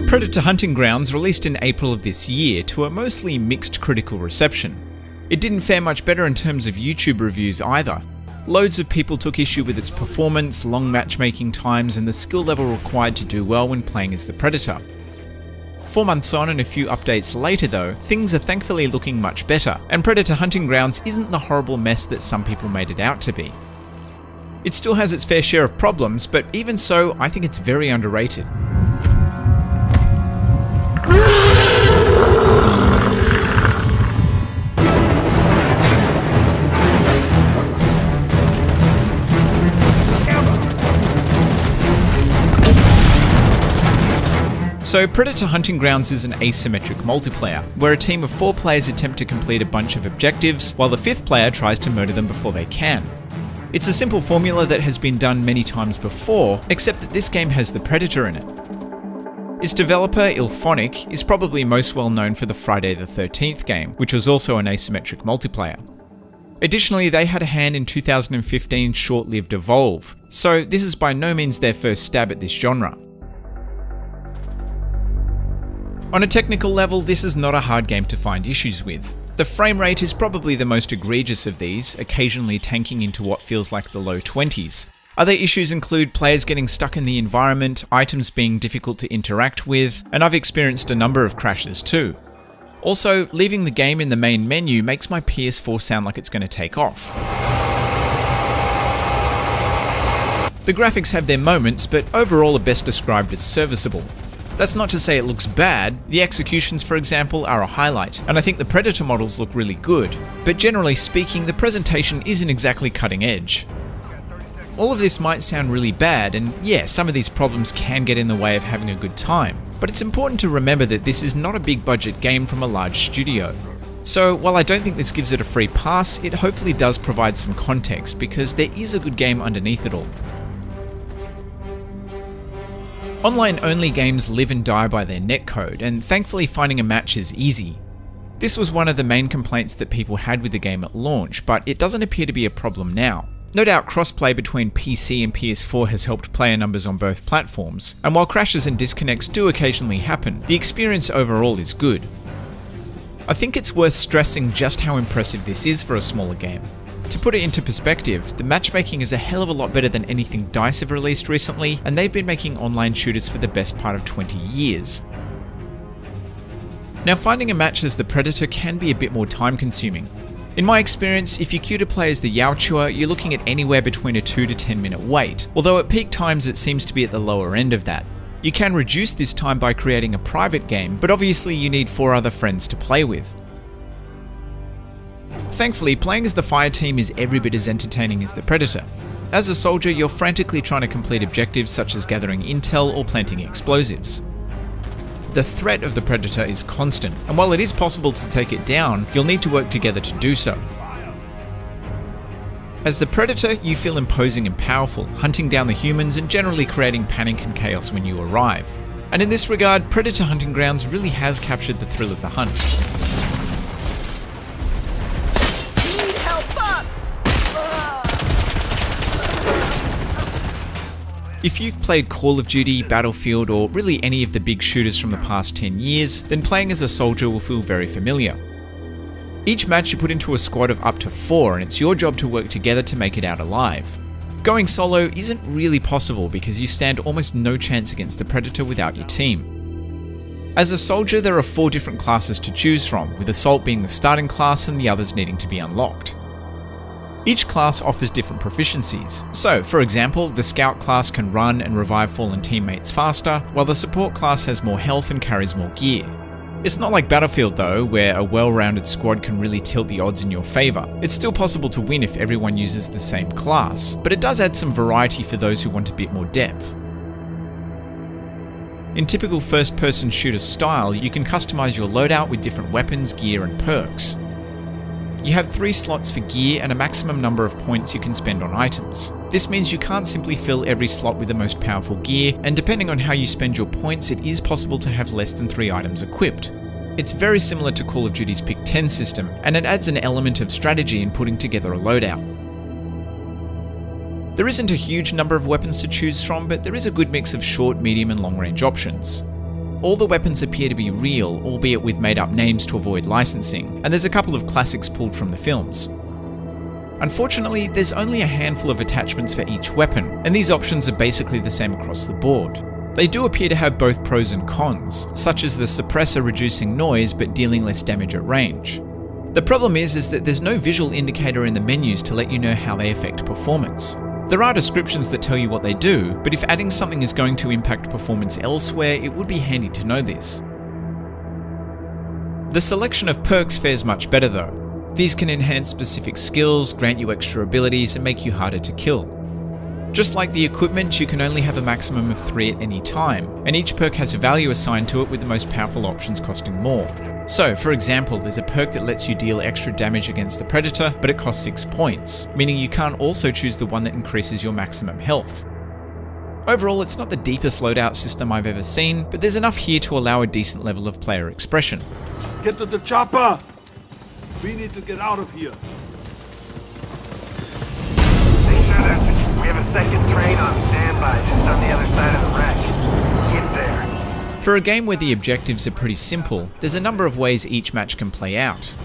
Predator Hunting Grounds released in April of this year to a mostly mixed critical reception. It didn't fare much better in terms of YouTube reviews either. Loads of people took issue with its performance, long matchmaking times, and the skill level required to do well when playing as the Predator. 4 months on and a few updates later though, things are thankfully looking much better, and Predator Hunting Grounds isn't the horrible mess that some people made it out to be. It still has its fair share of problems, but even so, I think it's very underrated. So Predator Hunting Grounds is an asymmetric multiplayer, where a team of 4 players attempt to complete a bunch of objectives, while the 5th player tries to murder them before they can. It's a simple formula that has been done many times before, except that this game has the Predator in it. Its developer, Ilphonic, is probably most well known for the Friday the 13th game, which was also an asymmetric multiplayer. Additionally, they had a hand in 2015's short-lived Evolve, so this is by no means their first stab at this genre. On a technical level, this is not a hard game to find issues with. The frame rate is probably the most egregious of these, occasionally tanking into what feels like the low 20s. Other issues include players getting stuck in the environment, items being difficult to interact with, and I've experienced a number of crashes too. Also, leaving the game in the main menu makes my PS4 sound like it's going to take off. The graphics have their moments, but overall are best described as serviceable. That's not to say it looks bad. The executions, for example, are a highlight, and I think the Predator models look really good, but generally speaking, the presentation isn't exactly cutting edge. All of this might sound really bad, and yeah, some of these problems can get in the way of having a good time, but it's important to remember that this is not a big budget game from a large studio. So while I don't think this gives it a free pass, it hopefully does provide some context, because there is a good game underneath it all. Online-only games live and die by their netcode, and thankfully finding a match is easy. This was one of the main complaints that people had with the game at launch, but it doesn't appear to be a problem now. No doubt crossplay between PC and PS4 has helped player numbers on both platforms, and while crashes and disconnects do occasionally happen, the experience overall is good. I think it's worth stressing just how impressive this is for a smaller game. To put it into perspective, the matchmaking is a hell of a lot better than anything DICE have released recently, and they've been making online shooters for the best part of 20 years. Now, finding a match as the Predator can be a bit more time consuming. In my experience, if you queue to play as the Yaochua, you're looking at anywhere between a 2 to 10 minute wait, although at peak times it seems to be at the lower end of that. You can reduce this time by creating a private game, but obviously you need 4 other friends to play with. Thankfully, playing as the Fireteam is every bit as entertaining as the Predator. As a soldier, you're frantically trying to complete objectives such as gathering intel or planting explosives. The threat of the Predator is constant, and while it is possible to take it down, you'll need to work together to do so. As the Predator, you feel imposing and powerful, hunting down the humans and generally creating panic and chaos when you arrive. And in this regard, Predator Hunting Grounds really has captured the thrill of the hunt. If you've played Call of Duty, Battlefield, or really any of the big shooters from the past 10 years, then playing as a soldier will feel very familiar. Each match you put into a squad of up to 4, and it's your job to work together to make it out alive. Going solo isn't really possible because you stand almost no chance against the Predator without your team. As a soldier, there are 4 different classes to choose from, with Assault being the starting class and the others needing to be unlocked. Each class offers different proficiencies. So, for example, the Scout class can run and revive fallen teammates faster, while the Support class has more health and carries more gear. It's not like Battlefield though, where a well-rounded squad can really tilt the odds in your favour. It's still possible to win if everyone uses the same class, but it does add some variety for those who want a bit more depth. In typical first-person shooter style, you can customise your loadout with different weapons, gear and perks. You have 3 slots for gear and a maximum number of points you can spend on items. This means you can't simply fill every slot with the most powerful gear, and depending on how you spend your points, it is possible to have less than 3 items equipped. It's very similar to Call of Duty's Pick 10 system, and it adds an element of strategy in putting together a loadout. There isn't a huge number of weapons to choose from, but there is a good mix of short, medium and long range options. All the weapons appear to be real, albeit with made up names to avoid licensing, and there's a couple of classics pulled from the films. Unfortunately, there's only a handful of attachments for each weapon, and these options are basically the same across the board. They do appear to have both pros and cons, such as the suppressor reducing noise but dealing less damage at range. The problem is that there's no visual indicator in the menus to let you know how they affect performance. There are descriptions that tell you what they do, but if adding something is going to impact performance elsewhere, it would be handy to know this. The selection of perks fares much better though. These can enhance specific skills, grant you extra abilities, and make you harder to kill. Just like the equipment, you can only have a maximum of 3 at any time, and each perk has a value assigned to it with the most powerful options costing more. So, for example, there's a perk that lets you deal extra damage against the predator, but it costs 6 points, meaning you can't also choose the one that increases your maximum health. Overall, it's not the deepest loadout system I've ever seen, but there's enough here to allow a decent level of player expression. Get to the chopper! We need to get out of here. Hey, Shooter, we have a second train on standby just on the other side of the wreck. Get there. For a game where the objectives are pretty simple, there's a number of ways each match can play out.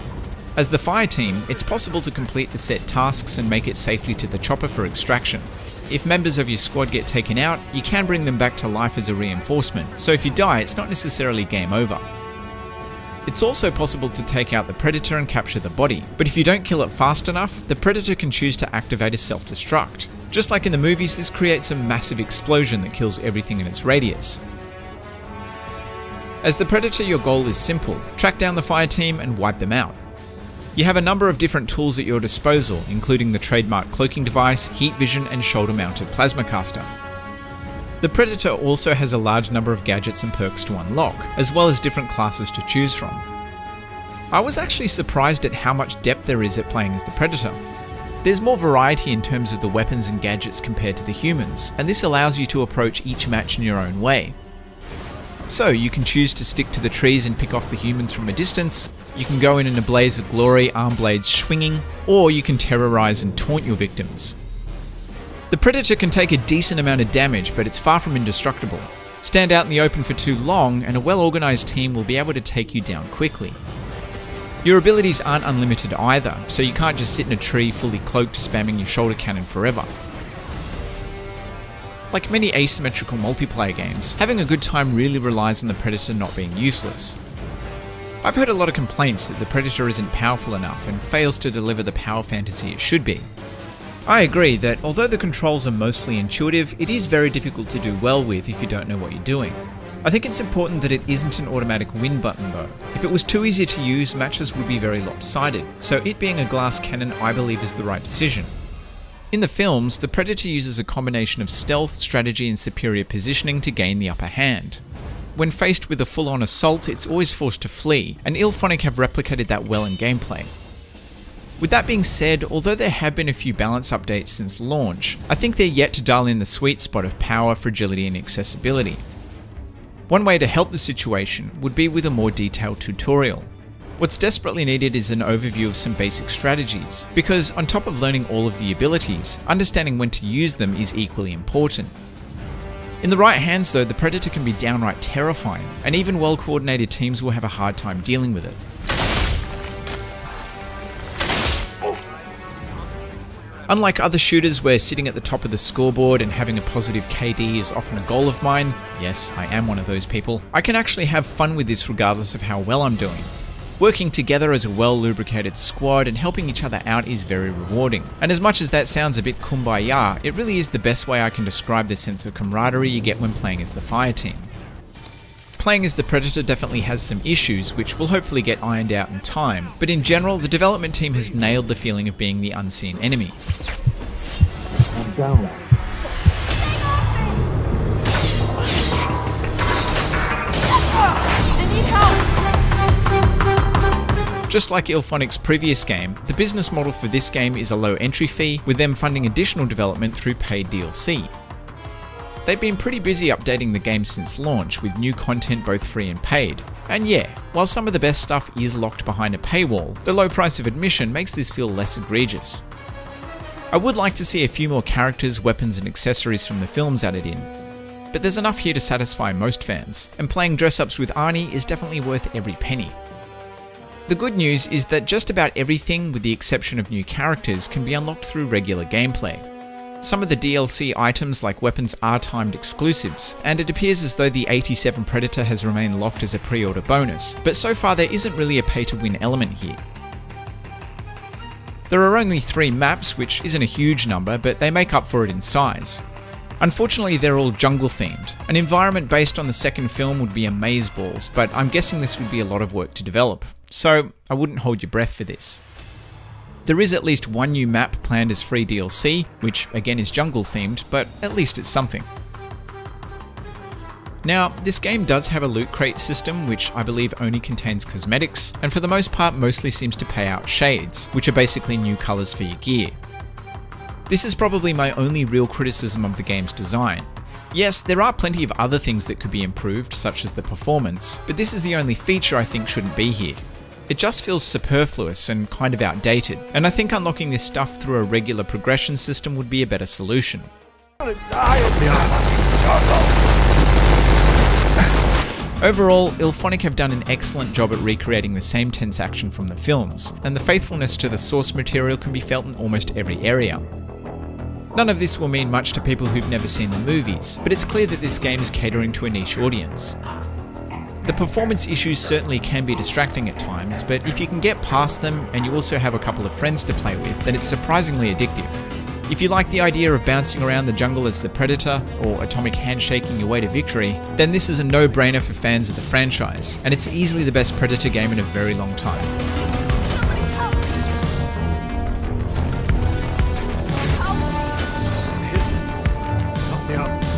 As the Fireteam, it's possible to complete the set tasks and make it safely to the chopper for extraction. If members of your squad get taken out, you can bring them back to life as a reinforcement, so if you die, it's not necessarily game over. It's also possible to take out the predator and capture the body, but if you don't kill it fast enough, the predator can choose to activate a self-destruct. Just like in the movies, this creates a massive explosion that kills everything in its radius. As the predator, your goal is simple: track down the Fireteam and wipe them out. You have a number of different tools at your disposal, including the trademark cloaking device, heat vision and shoulder-mounted plasma caster. The predator also has a large number of gadgets and perks to unlock, as well as different classes to choose from. I was actually surprised at how much depth there is at playing as the predator. There's more variety in terms of the weapons and gadgets compared to the humans, and this allows you to approach each match in your own way. So you can choose to stick to the trees and pick off the humans from a distance, you can go in a blaze of glory, arm blades swinging, or you can terrorize and taunt your victims. The predator can take a decent amount of damage, but it's far from indestructible. Stand out in the open for too long and a well-organized team will be able to take you down quickly. Your abilities aren't unlimited either, so you can't just sit in a tree fully cloaked spamming your shoulder cannon forever. Like many asymmetrical multiplayer games, having a good time really relies on the predator not being useless. I've heard a lot of complaints that the predator isn't powerful enough and fails to deliver the power fantasy it should be. I agree that although the controls are mostly intuitive, it is very difficult to do well with if you don't know what you're doing. I think it's important that it isn't an automatic win button though. If it was too easy to use, matches would be very lopsided, so it being a glass cannon I believe is the right decision. In the films, the predator uses a combination of stealth, strategy and superior positioning to gain the upper hand. When faced with a full-on assault, it's always forced to flee, and IllFonic have replicated that well in gameplay. With that being said, although there have been a few balance updates since launch, I think they're yet to dial in the sweet spot of power, fragility and accessibility. One way to help the situation would be with a more detailed tutorial. What's desperately needed is an overview of some basic strategies, because on top of learning all of the abilities, understanding when to use them is equally important. In the right hands though, the predator can be downright terrifying, and even well-coordinated teams will have a hard time dealing with it. Unlike other shooters where sitting at the top of the scoreboard and having a positive KD is often a goal of mine, yes, I am one of those people, I can actually have fun with this regardless of how well I'm doing. Working together as a well-lubricated squad and helping each other out is very rewarding. And as much as that sounds a bit kumbaya, it really is the best way I can describe the sense of camaraderie you get when playing as the Fireteam. Playing as the Predator definitely has some issues which will hopefully get ironed out in time, but in general the development team has nailed the feeling of being the unseen enemy. I'm down. I need help! Just like IllFonic's previous game, the business model for this game is a low entry fee, with them funding additional development through paid DLC. They've been pretty busy updating the game since launch, with new content both free and paid. And yeah, while some of the best stuff is locked behind a paywall, the low price of admission makes this feel less egregious. I would like to see a few more characters, weapons and accessories from the films added in, but there's enough here to satisfy most fans, and playing dress-ups with Arnie is definitely worth every penny. The good news is that just about everything, with the exception of new characters, can be unlocked through regular gameplay. Some of the DLC items like weapons are timed exclusives, and it appears as though the 87 Predator has remained locked as a pre-order bonus, but so far there isn't really a pay-to-win element here. There are only 3 maps, which isn't a huge number, but they make up for it in size. Unfortunately, they're all jungle themed. An environment based on the second film would be amazeballs, but I'm guessing this would be a lot of work to develop, so I wouldn't hold your breath for this. There is at least one new map planned as free DLC, which again is jungle themed, but at least it's something. Now, this game does have a loot crate system, which I believe only contains cosmetics, and for the most part mostly seems to pay out shades, which are basically new colours for your gear. This is probably my only real criticism of the game's design. Yes, there are plenty of other things that could be improved, such as the performance, but this is the only feature I think shouldn't be here. It just feels superfluous and kind of outdated, and I think unlocking this stuff through a regular progression system would be a better solution. Overall, IllFonic have done an excellent job at recreating the same tense action from the films, and the faithfulness to the source material can be felt in almost every area. None of this will mean much to people who've never seen the movies, but it's clear that this game is catering to a niche audience. The performance issues certainly can be distracting at times, but if you can get past them and you also have a couple of friends to play with, then it's surprisingly addictive. If you like the idea of bouncing around the jungle as the Predator, or atomic handshaking your way to victory, then this is a no-brainer for fans of the franchise, and it's easily the best Predator game in a very long time. Help me up.